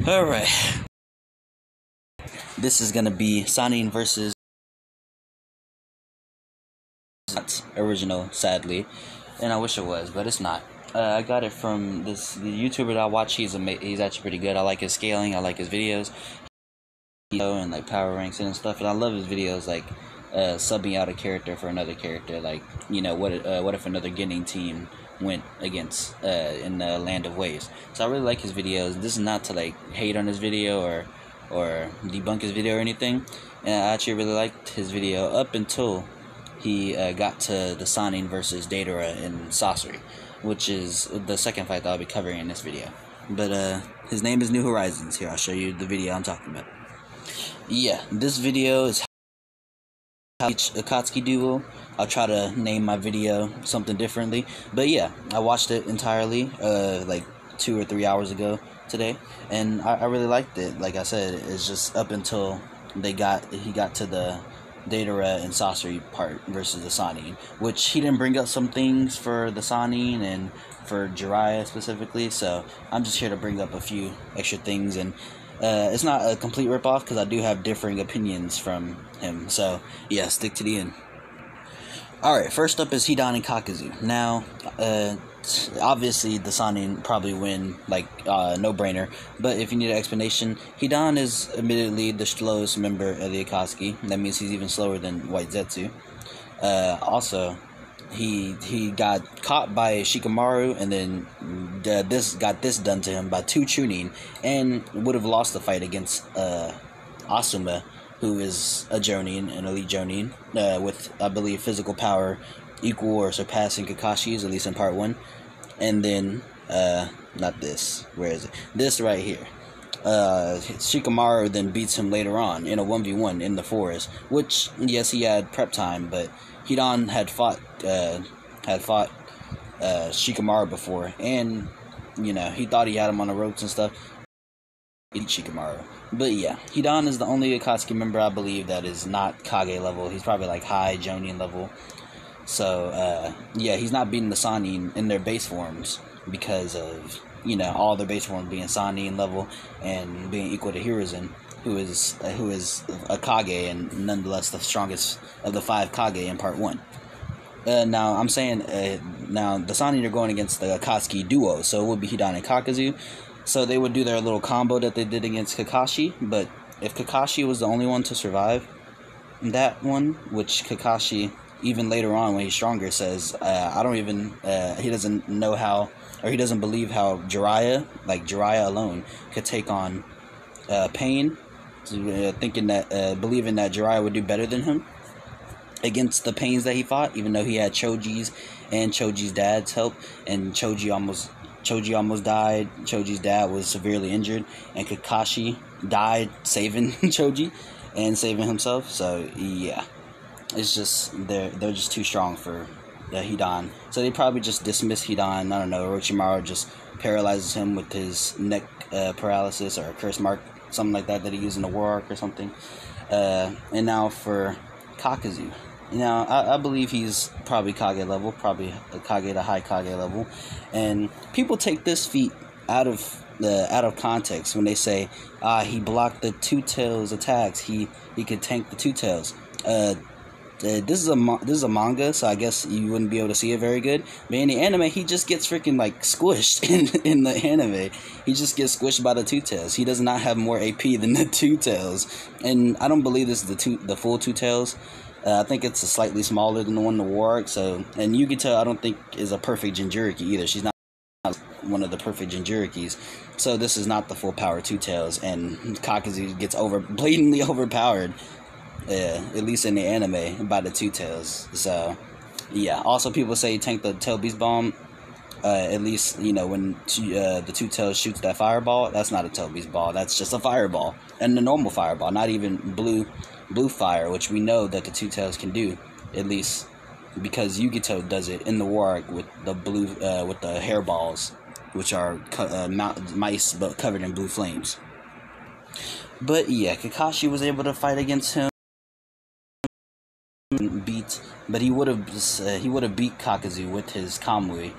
Alright. This is gonna be Sannin versus not original, sadly. And I wish it was, but it's not. I got it from the YouTuber that I watch. He's actually pretty good. I like his scaling, I like his videos. And like power ranks and stuff, and I love his videos like subbing out a character for another character, like, you know, what if another getting team went against in the Land of Waves. So I really like his videos. This is not to like hate on his video or debunk his video or anything, and I actually really liked his video up until he got to the Sannin versus Deidara and Sasori, which is the second fight that I'll be covering in this video. But his name is New Horizons. Here, I'll show you the video I'm talking about. Yeah, this video is how each Akatsuki duo. I'll try to name my video something differently. But yeah, I watched it entirely like 2 or 3 hours ago today, and I really liked it. Like I said, it's just up until he got to the Deidara and Sasori part versus the Sannin, which he didn't bring up some things for the Sannin and for Jiraiya specifically, so I'm just here to bring up a few extra things. And it's not a complete ripoff because I do have differing opinions from him. So yeah, stick to the end. Alright, first up is Hidan and Kakuzu. Now, obviously the Sannin probably win, like, no-brainer. But if you need an explanation, Hidan is admittedly the slowest member of the Akatsuki. That means he's even slower than White Zetsu. Also, he got caught by Shikamaru, and then got this done to him by 2 Chunin, and would have lost the fight against Asuma, who is a Jonin, an elite Jonin, with, I believe, physical power equal or surpassing Kakashi's, at least in part 1. And then, not this, where is it? This right here. Shikamaru then beats him later on in a 1v1 in the forest, which, yes, he had prep time, but Hidan had fought Shikamaru before, and, you know, he thought he had him on the ropes and stuff. He beat Shikamaru. But yeah, Hidan is the only Akatsuki member, I believe, that is not Kage level. He's probably like high Jonin level. So, yeah, he's not beating the Sannin in their base forms because of, you know, all their base forms being Sannin level and being equal to Hiruzen, who is a Kage and nonetheless the strongest of the 5 Kage in part 1. Now, I'm saying, now the Sannin are going against the Akatsuki duo, so it would be Hidan and Kakuzu. So they would do their little combo that they did against Kakashi, but if Kakashi was the only one to survive that one, which Kakashi, even later on when he's stronger, says, he doesn't know how, or he doesn't believe how Jiraiya alone could take on Pain, believing that Jiraiya would do better than him against the Pains that he fought, even though he had Choji's and Choji's dad's help, and Choji almost died. Choji's dad was severely injured, and Kakashi died saving Choji and saving himself. So yeah, it's just they're just too strong for Hidan. So they probably just dismiss Hidan. I don't know. Orochimaru just paralyzes him with his neck paralysis or a curse mark, something like that he used in the war arc or something. And now for Kakuzu. Now, I believe he's probably Kage level, probably Kage to high Kage level, and people take this feat out of context when they say, he blocked the Two Tails attacks, he could tank the Two Tails. This is a manga, so I guess you wouldn't be able to see it very good. But in the anime, he just gets freaking like squished in the anime. He just gets squished by the Two Tails. He does not have more AP than the Two Tails, and I don't believe this is the full Two Tails. I think it's slightly smaller than the one in the war arc. So, and Yugito, I don't think is a perfect Jinchuriki either. She's not one of the perfect Jinchurikis. So this is not the full power Two Tails, and Kakuzu gets blatantly overpowered, at least in the anime, by the Two Tails. So yeah. Also, people say tank the Tail Beast Bomb. At least, you know, when the Two Tails shoots that fireball, that's not a Tail Beast Ball. That's just a fireball, and a normal fireball, not even blue fire, which we know that the Two Tails can do, at least because Yugito does it in the war arc with the blue with the hairballs, which are mice but covered in blue flames. But yeah, Kakashi was able to fight against him, but he would have beat Kakuzu with his Kamui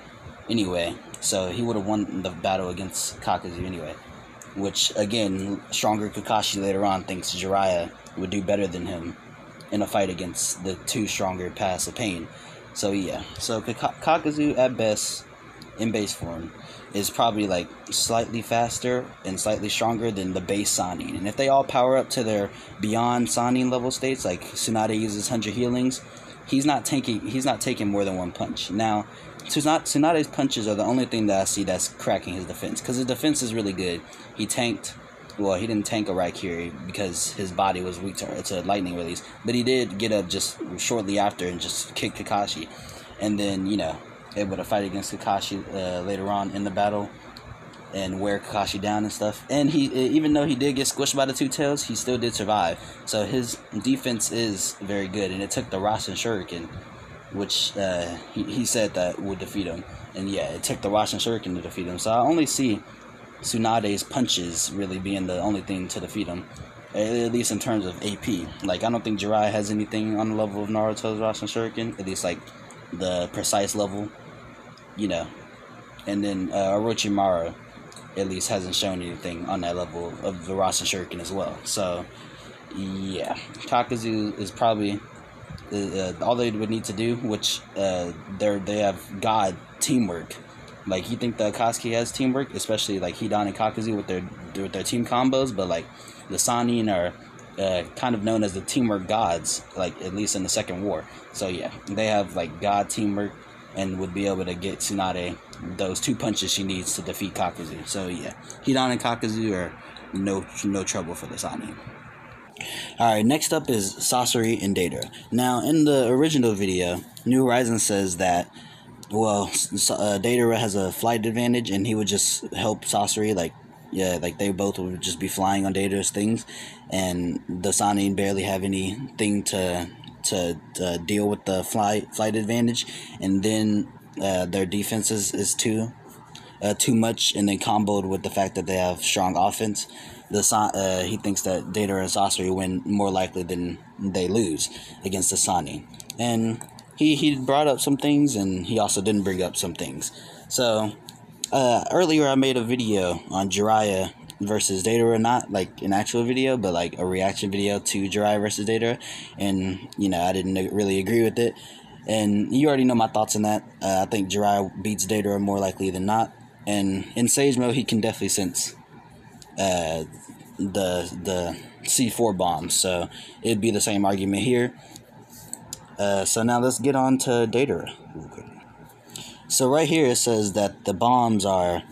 anyway, so he would have won the battle against Kakuzu anyway. which, again, stronger Kakashi later on thinks Jiraiya would do better than him in a fight against the two stronger paths of pain. So yeah, so Kakuzu at best in base form is probably like slightly faster and slightly stronger than the base Sannin. And if they all power up to their beyond Sannin level states, like Tsunade uses 100 healings, he's not taking more than one punch. Now, Tsunade's punches are the only thing that I see that's cracking his defense, because his defense is really good. He didn't tank a Raikiri because his body was weak to lightning release, but he did get up just shortly after and just kick Kakashi, and then, able to fight against Kakashi later on in the battle and wear Kakashi down and stuff. And he, even though he did get squished by the two tails, he still did survive. So his defense is very good, and it took the Rasen Shuriken, which he said that would defeat him. And yeah, it took the Rasen Shuriken to defeat him. So I only see Tsunade's punches really being the only thing to defeat him, at least in terms of AP. Like, I don't think Jiraiya has anything on the level of Naruto's Rasen Shuriken, at least like the precise level, and then Orochimaru at least hasn't shown anything on that level of the Rasen Shuriken as well. So yeah, Kakuzu is probably all they would need to do, which they have God teamwork. Like, you think the Akatsuki has teamwork, especially like Hidan and Kakuzu with their team combos, but like the Sannin are kind of known as the teamwork gods, like at least in the Second War. So yeah, they have like God teamwork and would be able to get Tsunade those two punches she needs to defeat Kakuzu. So yeah, Hidan and Kakuzu are no trouble for the Sannin. Alright, next up is Sasori and Deidara. Now, in the original video, New Horizons says that, Deidara has a flight advantage, and he would just help Sasori, like they both would just be flying on Deidara's things, and the Sannin barely have anything to deal with the flight advantage, and then their defense is too much, and then comboed with the fact that they have strong offense. He thinks that Deidara and Sasori win more likely than they lose against the Sannin. And he brought up some things, and he also didn't bring up some things. So earlier I made a video on Jiraiya versus Deidara, not like an actual video, but like a reaction video to Jiraiya versus Deidara, and I didn't really agree with it. And you already know my thoughts on that. I think Jiraiya beats Deidara more likely than not. And in Sage Mode, he can definitely sense the C4 bombs, so it'd be the same argument here. So now let's get on to Deidara. So right here it says that the bombs are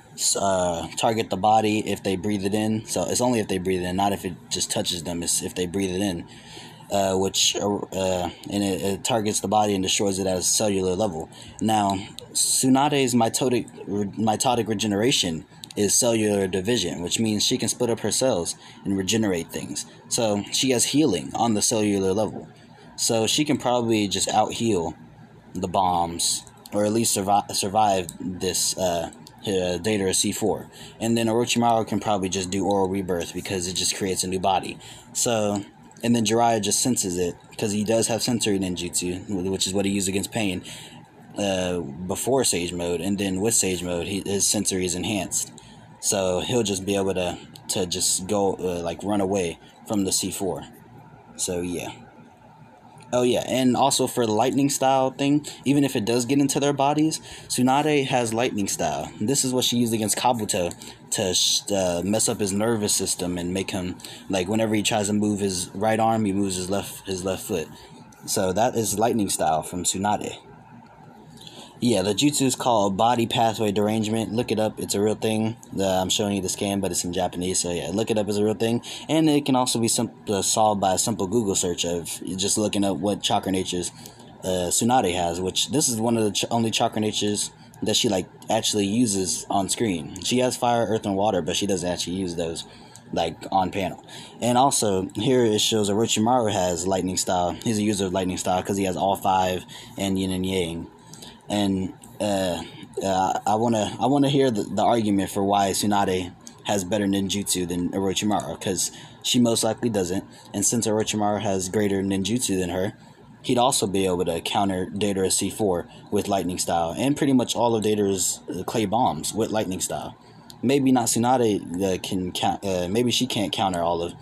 target the body if they breathe it in. So it's only if they breathe it in, not if it just touches them. It's if they breathe it in, and it targets the body and destroys it at a cellular level. Now, Tsunade's mitotic regeneration is cellular division, which means she can split up her cells and regenerate things. So she has healing on the cellular level. So she can probably just out-heal the bombs, or at least survive this Deidara C4. And then Orochimaru can probably just do oral rebirth because it just creates a new body. So, and then Jiraiya just senses it because he does have sensory ninjutsu, which is what he used against Pain before Sage Mode, and then with Sage Mode, his sensory is enhanced. So he'll just be able to just go like run away from the C4. So yeah. Oh yeah, and also for the lightning style thing, even if it does get into their bodies, Tsunade has lightning style. This is what she used against Kabuto to mess up his nervous system and make him, like, whenever he tries to move his right arm, he moves his left foot. So that is lightning style from Tsunade. Yeah, the jutsu is called body pathway derangement. Look it up. It's a real thing. I'm showing you the scan, but it's in Japanese. So yeah, look it up. It's a real thing. And it can also be solved by a simple Google search of just looking up what chakra natures Tsunade has, which this is one of the only chakra natures that she like actually uses on screen. She has fire, earth, and water, but she doesn't actually use those like on panel. And also here it shows Orochimaru has lightning style. He's a user of lightning style because he has all 5 and yin and yang. And I wanna hear the argument for why Tsunade has better ninjutsu than Orochimaru, because she most likely doesn't. And since Orochimaru has greater ninjutsu than her, he'd also be able to counter Deidara's C4 with lightning style, and pretty much all of Deidara's clay bombs with lightning style. maybe not Tsunade can count. Maybe she can't counter all of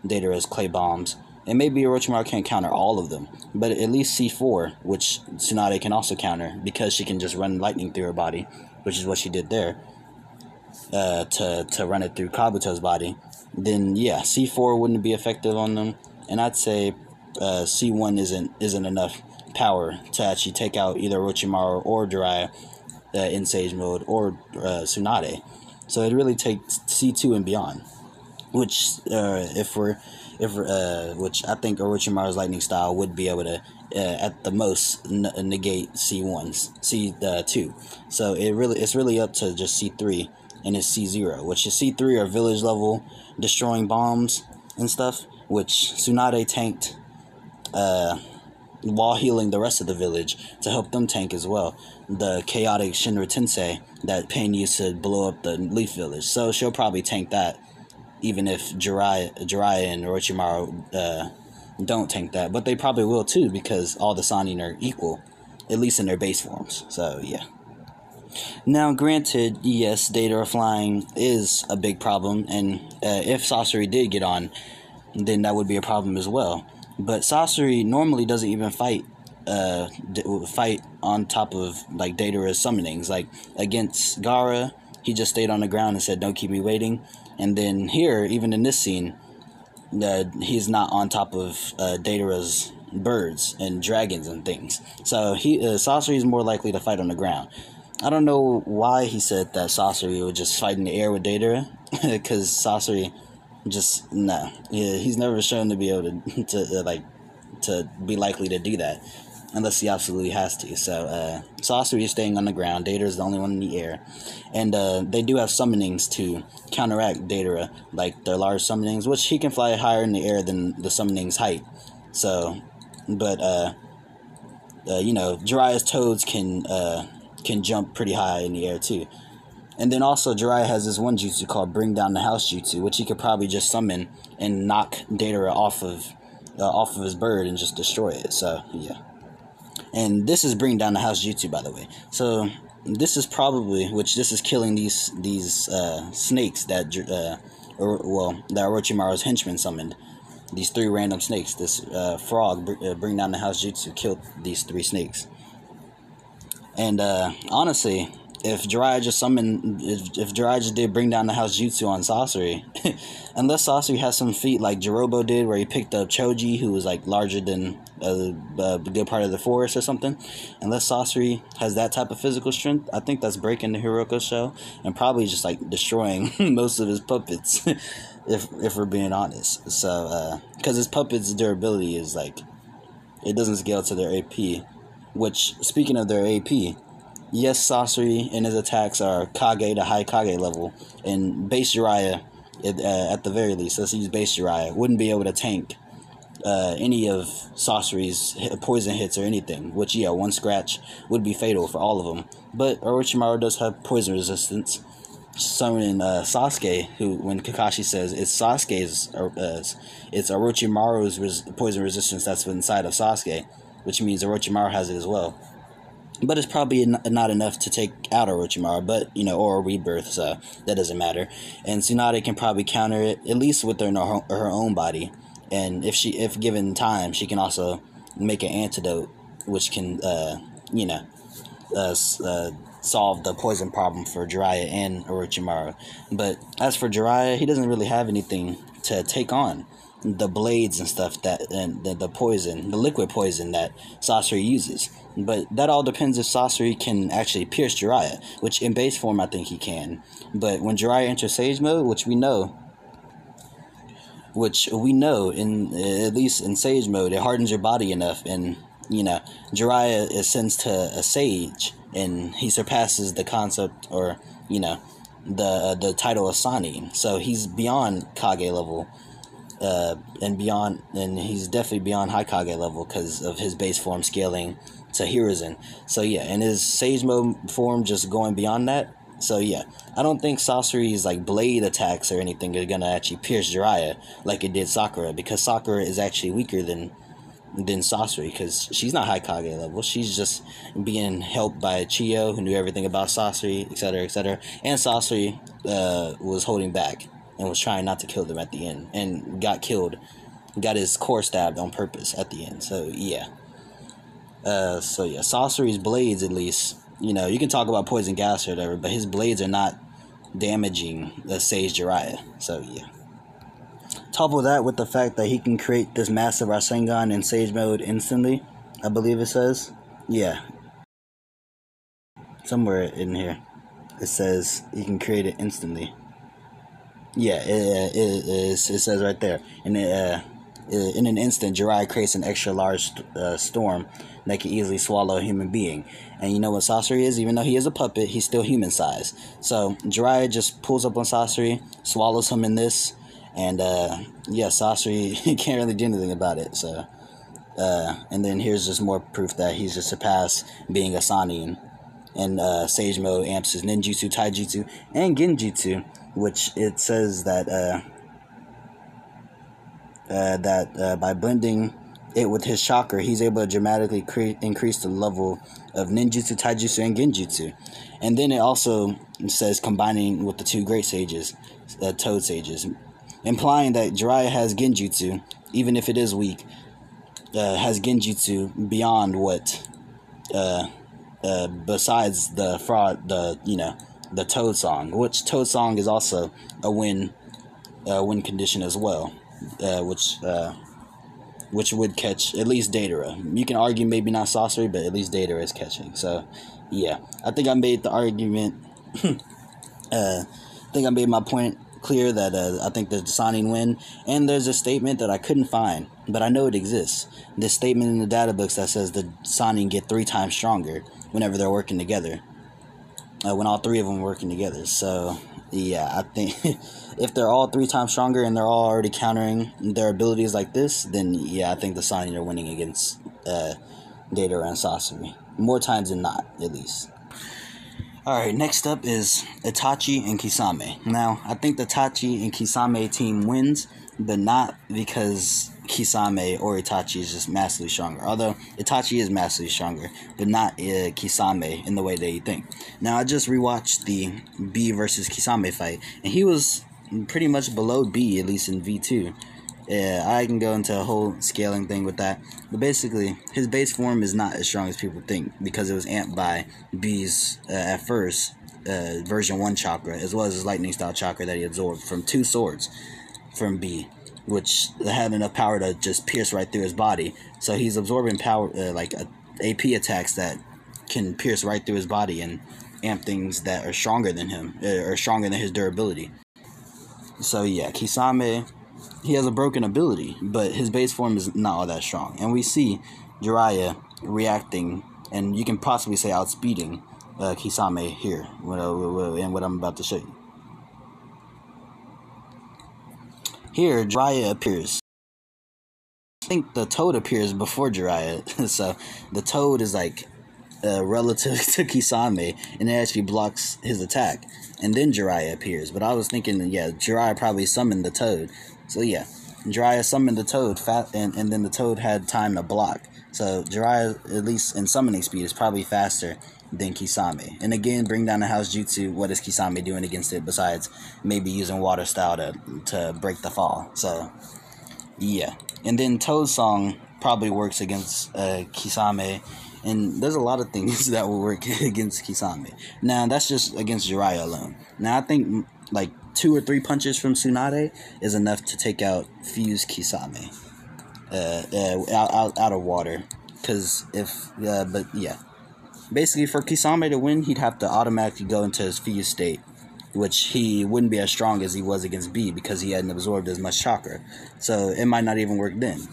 Deidara's clay bombs, and maybe Orochimaru can't counter all of them. But at least C4, which Tsunade can also counter because she can just run lightning through her body, which is what she did there. To run it through Kabuto's body, then yeah, C4 wouldn't be effective on them, and I'd say C1 isn't enough power to actually take out either Orochimaru or Jiraiya in Sage Mode or Tsunade. So it really takes C2 and beyond, which which I think Orochimaru's lightning style would be able to at the most negate C2. So it's really up to just C3 and it's C0, which is C3 are village level destroying bombs and stuff, which Tsunade tanked while healing the rest of the village to help them tank as well. The chaotic Shinra Tensei that Pain used to blow up the Leaf Village. So she'll probably tank that, even if Jiraiya and Orochimaru don't tank that. But they probably will too, because all the Sannin are equal, at least in their base forms. So yeah. Now, granted, yes, Deidara flying is a big problem, and if Sasori did get on, then that would be a problem as well. But Sasori normally doesn't even fight on top of like Deidara's summonings. Like against Gaara, he just stayed on the ground and said, "Don't keep me waiting." And then here, even in this scene, he's not on top of Deidara's birds and dragons and things. So Sasori is more likely to fight on the ground. I don't know why he said that Sasori would just fight in the air with Deidara, because Sasori just, no. Yeah, he's never shown to be able to be likely to do that, unless he absolutely has to. So Sasori is staying on the ground. Deidara is the only one in the air, and they do have summonings to counteract Deidara, like their large summonings, which he can fly higher in the air than the summoning's height. So, but Jiraiya's toads can jump pretty high in the air too. And then also Jiraiya has this one jutsu called Bring Down the House Jutsu, which he could probably just summon and knock Deidara off of his bird and just destroy it. So yeah. And this is Bring Down the House Jutsu, by the way. So this is probably, this is killing these snakes that that Orochimaru's henchman summoned. These 3 random snakes. This frog, Bring Down the House Jutsu, killed these 3 snakes. And honestly, if Jiraiya just did Bring Down the House Jutsu on Sasori, unless Sasori has some feat like Jirobo did, where he picked up Choji, who was like larger than a good part of the forest or something, unless Sasori has that type of physical strength, I think that's breaking the Hiroko shell and probably just like destroying most of his puppets, if we're being honest. So, because his puppets' durability is like, it doesn't scale to their AP. Which, speaking of their AP, yes, Sasori and his attacks are Kage to high Kage level, and base Jiraiya, at the very least, let's use base Jiraiya, wouldn't be able to tank any of Sasori's poison hits or anything, which, yeah, one scratch would be fatal for all of them. But Orochimaru does have poison resistance. Summoning Sasuke, who, when Kakashi says it's Sasuke's, it's Orochimaru's poison resistance that's inside of Sasuke, which means Orochimaru has it as well. But it's probably not enough to take out Orochimaru, but, or a rebirth, so that doesn't matter. And Tsunade can probably counter it, at least with her own body. And if given time, she can also make an antidote, which can, solve the poison problem for Jiraiya and Orochimaru. But as for Jiraiya, he doesn't really have anything to take on the blades and stuff and the poison, the liquid poison that Sasori uses. But that all depends if Sasori can actually pierce Jiraiya, which in base form I think he can. But when Jiraiya enters Sage Mode, which we know in at least in Sage Mode, it hardens your body enough, and Jiraiya ascends to a Sage, and he surpasses the concept or the title of Sannin. So he's beyond Kage level. And he's definitely beyond high Kage level because of his base form scaling to Hiruzen. So yeah, and his Sage Mode form just going beyond that. So yeah, I don't think Sasori's like blade attacks or anything are gonna actually pierce Jiraiya like it did Sakura, because Sakura is actually weaker than than Sasori, because she's not high Kage level. She's just being helped by Chiyo, who knew everything about Sasori, etc., etc. And Sasori was holding back and was trying not to kill them at the end, and got killed, got his core stabbed on purpose at the end. So yeah. Sasori's blades, at least, you know, you can talk about poison gas or whatever, but his blades are not damaging the Sage Jiraiya. So yeah. Couple that with the fact that he can create this massive Rasengan in Sage mode instantly, I believe it says. Yeah. Somewhere in here it says he can create it instantly. Yeah, it says right there. And in an instant, Jiraiya creates an extra large storm that can easily swallow a human being. And you know what Sasori is? Even though he is a puppet, he's still human size. So Jiraiya just pulls up on Sasori, swallows him in this, and Sasori can't really do anything about it. So, and then here's just more proof that he's just surpassed being a Sannin. And Sage mode amps his ninjutsu, taijutsu, and genjutsu, which it says that by blending it with his chakra, he's able to dramatically increase the level of ninjutsu, taijutsu, and genjutsu. And then it also says combining with the two great sages, toad sages, implying that Jiraiya has genjutsu, even if it is weak, has genjutsu beyond what, besides the fraud, the Toad Song, which Toad Song is also a win condition as well, which would catch at least Deidara. You can argue maybe not Sasori, but at least Deidara is catching. So, yeah, I think I made the argument. I think I made my point clear that I think the Sannin win. And there's a statement that I couldn't find, but I know it exists. This statement in the data books that says the Sannin get 3 times stronger whenever they're working together. When all 3 of them are working together. So, yeah, I think if they're all 3 times stronger and they're all already countering their abilities like this, then yeah, I think the Sannin are winning against Deidara and Sasori. More times than not, at least. Alright, next up is Itachi and Kisame. Now, I think the Itachi and Kisame team wins, but not because Kisame or Itachi is just massively stronger. Although Itachi is massively stronger, but not Kisame in the way that you think. Now, I just rewatched the B versus Kisame fight, and he was pretty much below B, at least in V2. I can go into a whole scaling thing with that. But basically, his base form is not as strong as people think, because it was amped by B's, at first, version 1 chakra, as well as his lightning style chakra that he absorbed from 2 swords from B, which had enough power to just pierce right through his body. So he's absorbing power, AP attacks that can pierce right through his body and amp things that are stronger than him, or stronger than his durability. So yeah, Kisame, he has a broken ability, but his base form is not all that strong. And we see Jiraiya reacting, and you can possibly say outspeeding Kisame here, and what I'm about to show you. Here, Jiraiya appears. I think the Toad appears before Jiraiya, so the Toad is like relative to Kisame, and it actually blocks his attack. And then Jiraiya appears, but I was thinking, yeah, Jiraiya probably summoned the Toad. So yeah, Jiraiya summoned the Toad, and then the Toad had time to block. So Jiraiya, at least in summoning speed, is probably faster than Kisame. And again, bring down the house jutsu. What is Kisame doing against it besides maybe using water style to break the fall? So yeah, and then Toad Song probably works against Kisame. And there's a lot of things that will work against Kisame. Now, that's just against Jiraiya alone. Now, I think, like, 2 or 3 punches from Tsunade is enough to take out Fuse Kisame out of water. Because but yeah. Basically, for Kisame to win, he'd have to automatically go into his Fuse state, which he wouldn't be as strong as he was against B because he hadn't absorbed as much chakra. So, it might not even work then.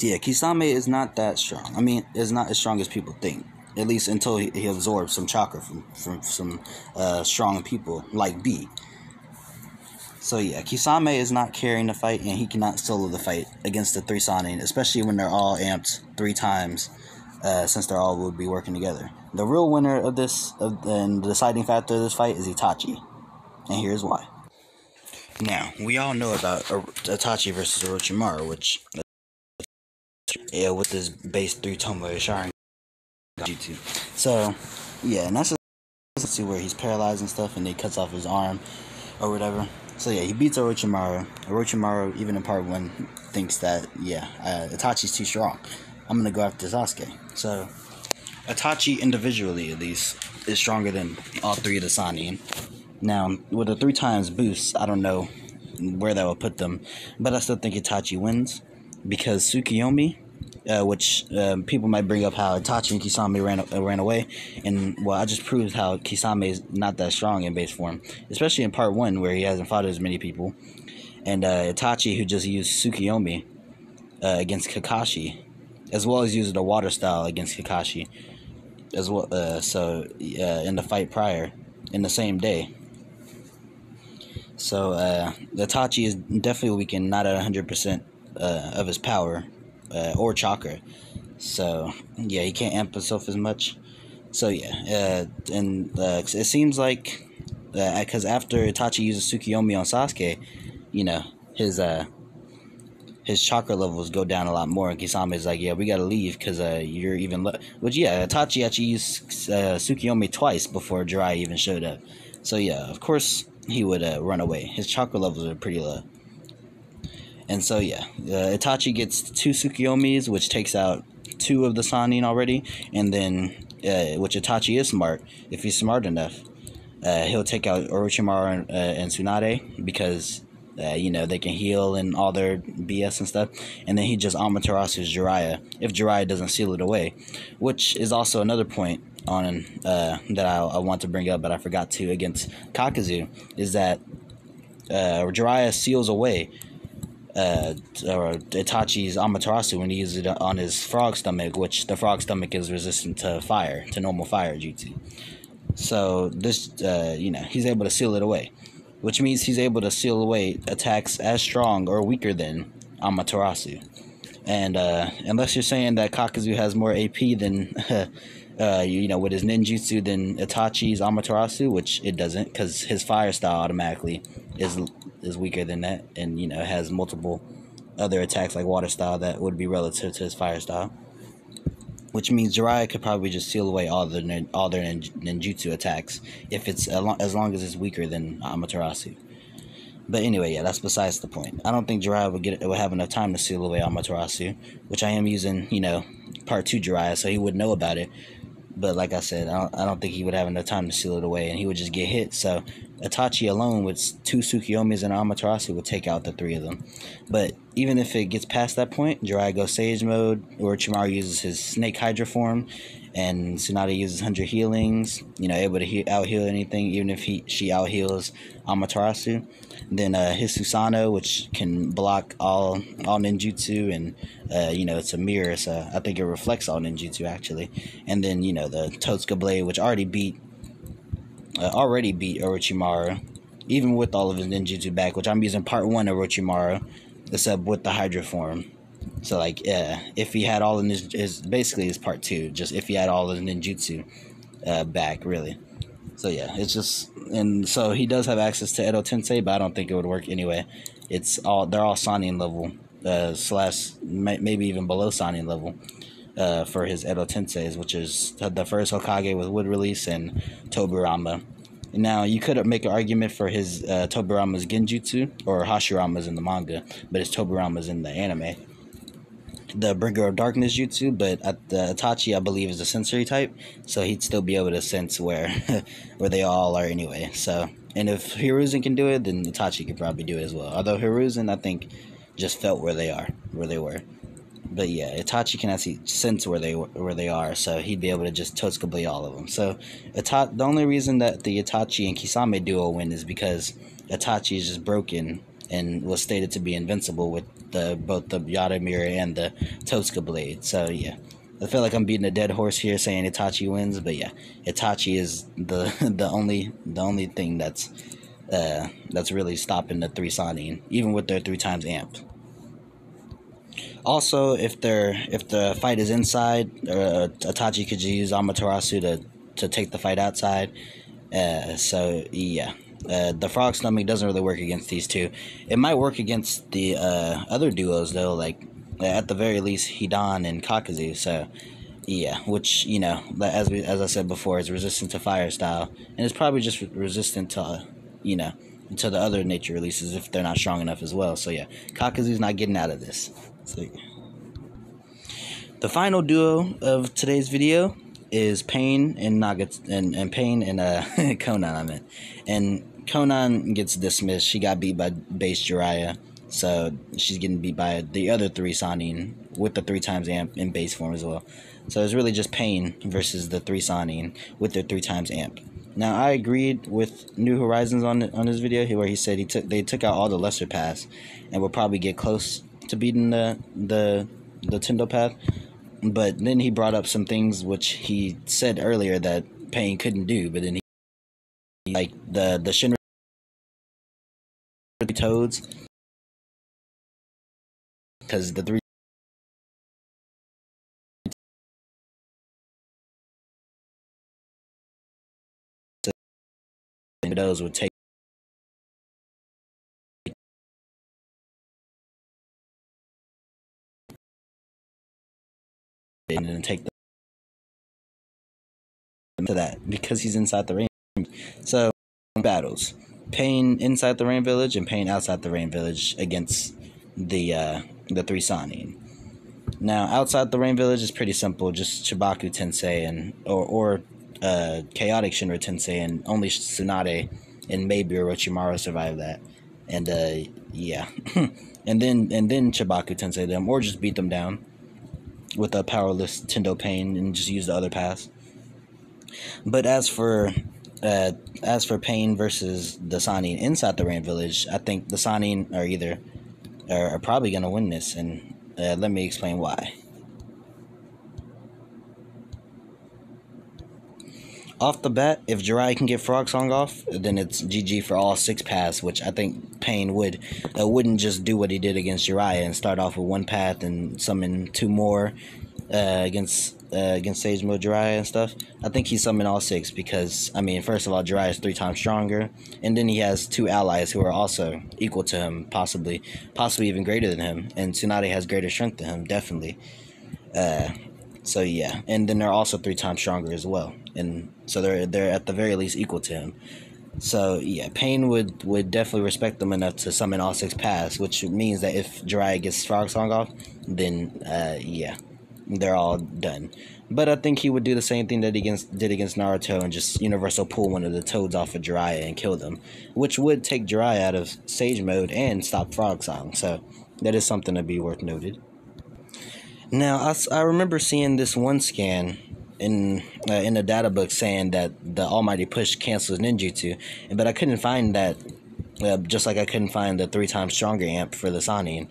Yeah, Kisame is not that strong. I mean, it's not as strong as people think. At least until he absorbs some chakra from some strong people like B. So yeah, Kisame is not carrying the fight, and he cannot solo the fight against the 3 Sannin, especially when they're all amped 3 times, since they're all would be working together. The real winner of this, and the deciding factor of this fight is Itachi. And here's why. Now, we all know about Itachi versus Orochimaru, which yeah, with his base 3 Tomoe Sharingan Jutsu. So, yeah, and that's just see where he's paralyzed and stuff, and he cuts off his arm or whatever. So yeah, he beats Orochimaru. Orochimaru, even in part 1, thinks that, yeah, Itachi's too strong. I'm gonna go after Sasuke. So, Itachi, individually at least, is stronger than all 3 of the Sannin. Now, with a 3 times boost, I don't know where that would put them, but I still think Itachi wins, because Tsukiyomi, which people might bring up how Itachi and Kisame ran away, and well, I just proved how Kisame is not that strong in base form, especially in part 1 where he hasn't fought as many people, and Itachi, who just used Tsukiyomi against Kakashi, as well as used the water style against Kakashi, as well. In the fight prior, in the same day. So Itachi is definitely weakened, not at 100% of his power or chakra. So yeah, he can't amp himself as much. So yeah, it seems like because after Itachi uses Tsukiyomi on Sasuke, you know, his chakra levels go down a lot more, and Kisame is like, yeah, we gotta leave because you're even which yeah, Itachi actually used Tsukiyomi twice before Jiraiya even showed up. So yeah, of course he would run away. His chakra levels are pretty low. And so yeah, Itachi gets 2 Tsukiyomis, which takes out 2 of the Sannin already, and then which Itachi is smart. If he's smart enough, he'll take out Orochimaru and Tsunade, because they can heal and all their BS and stuff, and then he just Amaterasu's Jiraiya if Jiraiya doesn't seal it away, which is also another point on that I want to bring up, but I forgot to, against Kakuzu, is that Jiraiya seals away or Itachi's Amaterasu when he uses it on his frog stomach, which the frog stomach is resistant to fire, to normal fire jutsu. So this, he's able to seal it away, which means he's able to seal away attacks as strong or weaker than Amaterasu. And unless you're saying that Kakuzu has more AP than, with his ninjutsu than Itachi's Amaterasu, which it doesn't, because his fire style automatically is weaker than that, and has multiple other attacks like water style that would be relative to his fire style. Which means Jiraiya could probably just seal away all their ninjutsu attacks if it's as long as it's weaker than Amaterasu. But anyway, yeah, that's besides the point. I don't think Jiraiya would have enough time to seal away Amaterasu, which I am using, part 2 Jiraiya, so he would know about it. But like I said, I don't think he would have enough time to seal it away, and he would just get hit. So Itachi alone with 2 Tsukiyomis and Amaterasu would take out the 3 of them. But even if it gets past that point, Jiraiya goes Sage mode, Orochimaru uses his Snake Hydra form, and Tsunade uses 100 healings, able to out-heal anything, even if she out-heals Amaterasu. Then his Susanoo, which can block all ninjutsu, and it's a mirror, so I think it reflects all ninjutsu actually. And then the Totsuka blade, which already beat Orochimaru, even with all of his ninjutsu back, which I'm using part 1 Orochimaru, except with the Hydra form. So if he had all in his basically his part 2, just if he had all his ninjutsu back, really. So yeah, it's just, and so he does have access to Edo Tensei, but I don't think it would work anyway. They're all Sannin level, / maybe even below Sannin level, for his Edo Tenseis, which is the first Hokage with Wood Release and Tobirama. Now you could make an argument for his Tobirama's Genjutsu, or Hashirama's in the manga, but his Tobirama's in the anime. The Bringer of Darkness jutsu, but Itachi, I believe, is a sensory type, so he'd still be able to sense where they all are anyway. So, and if Hiruzen can do it, then Itachi could probably do it as well. Although Hiruzen, I think, just felt where they were. But yeah, Itachi can actually sense where they are, so he'd be able to just Totsuka blade all of them. So, the only reason that the Itachi and Kisame duo win is because Itachi is just broken and was stated to be invincible with both the Yada Mirror and the Totsuka blade. So yeah, I feel like I'm beating a dead horse here saying Itachi wins, but yeah, Itachi is the only thing that's really stopping the 3 Sannin, even with their 3 times amp. Also, if the fight is inside, Itachi could use Amaterasu to take the fight outside. So yeah. The frog stomach doesn't really work against these 2. It might work against the other duos though, like at the very least Hidan and Kakuzu. So yeah, which, you know, as I said before, is resistant to fire style, and it's probably just resistant to, you know, to the other nature releases if they're not strong enough as well. So yeah, Kakuzu's not getting out of this. So the final duo of today's video is Pain and Pain and Conan, I meant. And Conan gets dismissed. She got beat by base Jiraiya, so she's getting beat by the other three Sannin with the 3 times amp in base form as well. So it's really just Pain versus the 3 Sannin with their 3 times amp. Now I agreed with New Horizons on this video where he said they took out all the lesser paths and will probably get close to beating the Tendo path. But then he brought up some things which he said earlier that Pain couldn't do. But then he like the Shinra toads, because the 3 those would take and then take them to that because he's inside the rain. So battles: Pain inside the rain village and Pain outside the rain village against the 3 Sannin. Now outside the rain village is pretty simple, just Chibaku Tensei and or chaotic Shinra Tensei, and only Tsunade and maybe Orochimaru survive that. And yeah. and then Chibaku Tensei them, or just beat them down with a powerless Tendo Pain and just use the other paths. But as for Pain versus the Sannin inside the rain village, I think the Sannin are probably gonna win this, and let me explain why. Off the bat, if Jiraiya can get Frog Song off, then it's GG for all 6 paths, which I think Pain wouldn't just do what he did against Jiraiya and start off with 1 path and summon 2 more against Sage Mode Jiraiya and stuff. I think he summoned all 6 because, I mean, first of all, Jiraiya is 3 times stronger, and then he has 2 allies who are also equal to him, possibly even greater than him, and Tsunade has greater strength than him, definitely. So yeah, and then they're also 3 times stronger as well, and so they're at the very least equal to him. So yeah, Pain would definitely respect them enough to summon all 6 paths, which means that if Jiraiya gets Frog Song off, then yeah, they're all done. But I think he would do the same thing that he did against Naruto and just universal pull one of the toads off of Jiraiya and kill them, which would take Jiraiya out of Sage Mode and stop Frog Song. So that is something to be worth noted. Now, I remember seeing this one scan in a data book saying that the Almighty Push cancels ninjutsu, but I couldn't find that, just like I couldn't find the 3 times stronger amp for the Sannin.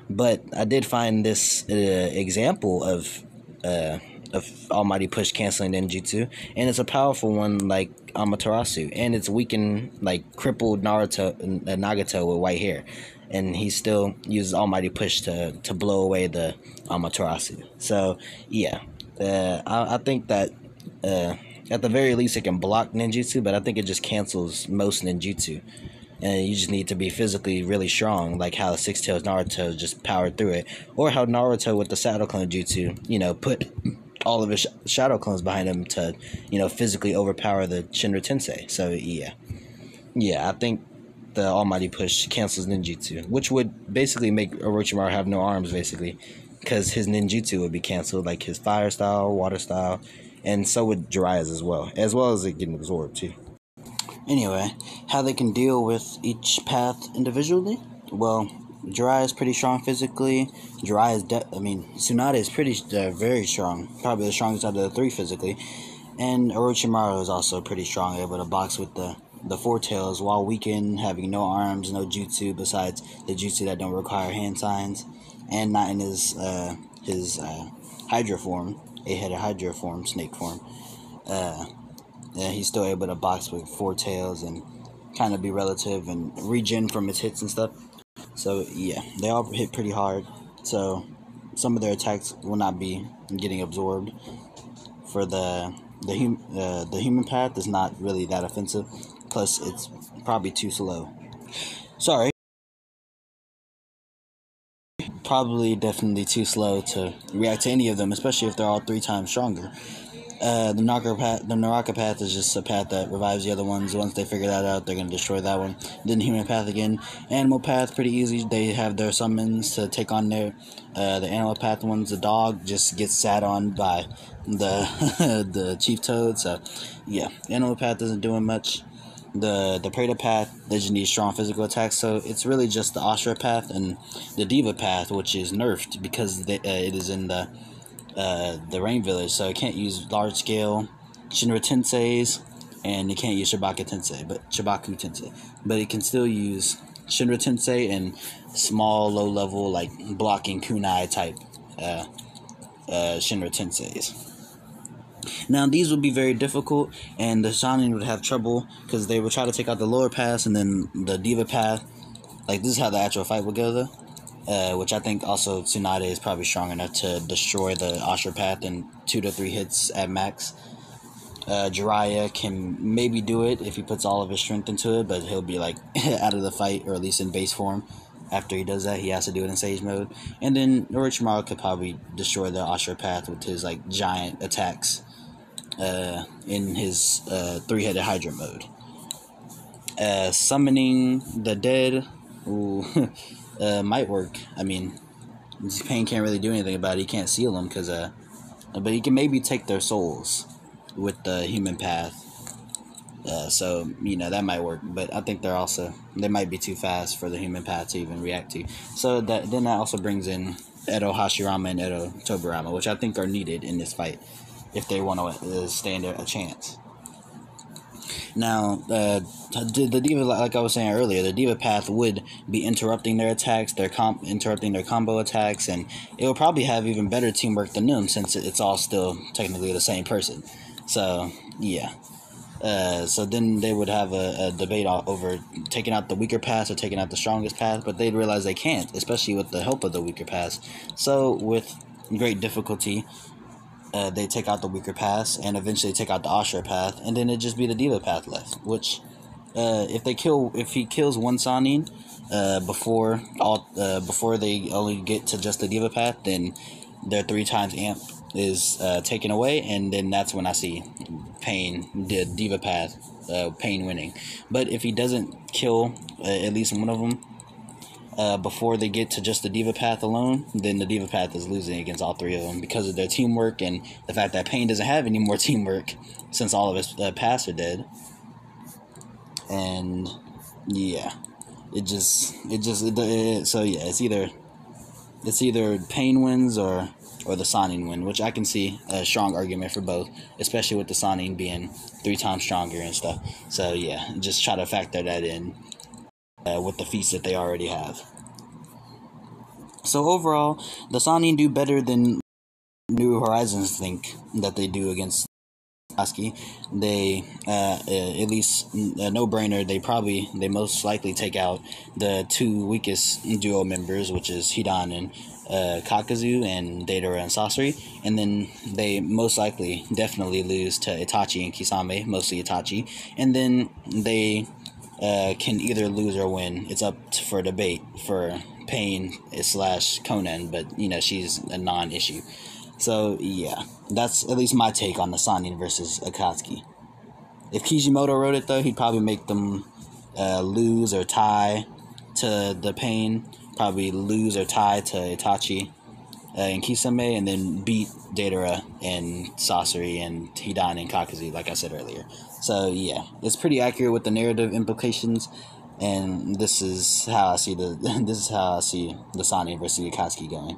But I did find this example of Almighty Push canceling ninjutsu, and it's a powerful one like Amaterasu, and it's weakened, like crippled Nagato with white hair, and he still uses Almighty Push to blow away the Amaterasu. So yeah, I think that at the very least it can block ninjutsu, but I think it just cancels most ninjutsu. And you just need to be physically really strong, like how Six Tails Naruto just powered through it, or how Naruto with the Shadow Clone Jutsu, you know, put all of his Shadow Clones behind him to, you know, physically overpower the Shinra Tensei. So yeah, I think the Almighty Push cancels ninjutsu, which would basically make Orochimaru have no arms, basically, because his ninjutsu would be canceled, like his fire style, water style, and so would Jiraiya's as well as it getting absorbed too. Anyway, how they can deal with each path individually? Well, Jiraiya is pretty strong physically. Tsunade is very strong, probably the strongest out of the 3 physically. And Orochimaru is also pretty strong, able to box with the 4 tails while weakened, having no arms, no jutsu besides the jutsu that don't require hand signs, and not in his Hydra form, 8-headed Hydra form, snake form. Yeah, he's still able to box with 4 tails and kind of be relative and regen from his hits and stuff. So yeah, they all hit pretty hard. So some of their attacks will not be getting absorbed. For the human path is not really that offensive. Plus, it's probably too slow. Sorry. probably definitely too slow to react to any of them, especially if they're all 3 times stronger. The Naraka path is just a path that revives the other ones. Once they figure that out, they're going to destroy that one. Then human path again. Animal path, pretty easy. They have their summons to take on their the animal path ones. The dog just gets sat on by the the chief toad. So yeah, animal path isn't doing much. The Preda path, they just need strong physical attacks. So it's really just the Ashura path and the Diva path, which is nerfed because it is in the Rain Village, so it can't use large scale Shinra Tenseis, and it can't use Shabaku Tensei, but it can still use Shinra Tensei and small low level like blocking kunai type Shinra Tenseis. Now these would be very difficult, and the Sannin would have trouble because they would try to take out the lower pass and then the Diva path. Like, this is how the actual fight would go though. Which I think also Tsunade is probably strong enough to destroy the Ashura path in 2 to 3 hits at max. Jiraiya can maybe do it if he puts all of his strength into it, but he'll be like out of the fight, or at least in base form. After he does that, he has to do it in Sage mode. And then orochimaru could probably destroy the Ashura path with his like giant attacks in his 3-headed Hydra mode. Summoning the dead, ooh, might work. I mean, Pain can't really do anything about it. He can't seal them because, but he can maybe take their souls with the human path. So you know that might work. But I think they might be too fast for the human path to even react to. So that also brings in Edo Hashirama and Edo Toburama, which I think are needed in this fight if they want to stand a chance. Now, the Diva, like I was saying earlier, the Diva path would be interrupting their attacks, interrupting their combo attacks, and it will probably have even better teamwork than them since it's all still technically the same person. So, yeah. So then they would have a debate over taking out the weaker path or taking out the strongest path, but they'd realize they can't, especially with the help of the weaker path. So, with great difficulty, they take out the weaker path and eventually take out the Ashura path, and then it'd just be the Diva path left. Which, if he kills one Sannin before they only get to just the Diva path, then their 3 times amp is taken away, and then that's when I see Pain, the Diva path, Pain winning. But if he doesn't kill at least one of them before they get to just the Diva path alone, then the Diva path is losing against all 3 of them because of their teamwork and the fact that Pain doesn't have any more teamwork since all of his paths are dead. And yeah, so yeah, it's either Pain wins or the Sannin win, which I can see a strong argument for both, especially with the Sannin being 3 times stronger and stuff. So yeah, just try to factor that in with the feats that they already have. So overall, the Sannin do better than New Horizons think that they do against Akatsuki. They, at least a no-brainer, they most likely take out the 2 weakest duo members, which is Hidan and Kakuzu, and Deidara and Sasori, and then they most likely definitely lose to Itachi and Kisame, mostly Itachi, and then they can either lose or win. It's up for debate for Pain / Conan, but you know, she's a non-issue. So yeah, that's at least my take on the Sannin versus Akatsuki. If Kishimoto wrote it though, he'd probably make them lose or tie to the Pain, probably lose or tie to Itachi and Kisame, and then beat Deidara and Sasori and Hidan and Kakuzu, like I said earlier. So yeah, it's pretty accurate with the narrative implications, and this is how I see the Sannin versus Akatsuki going.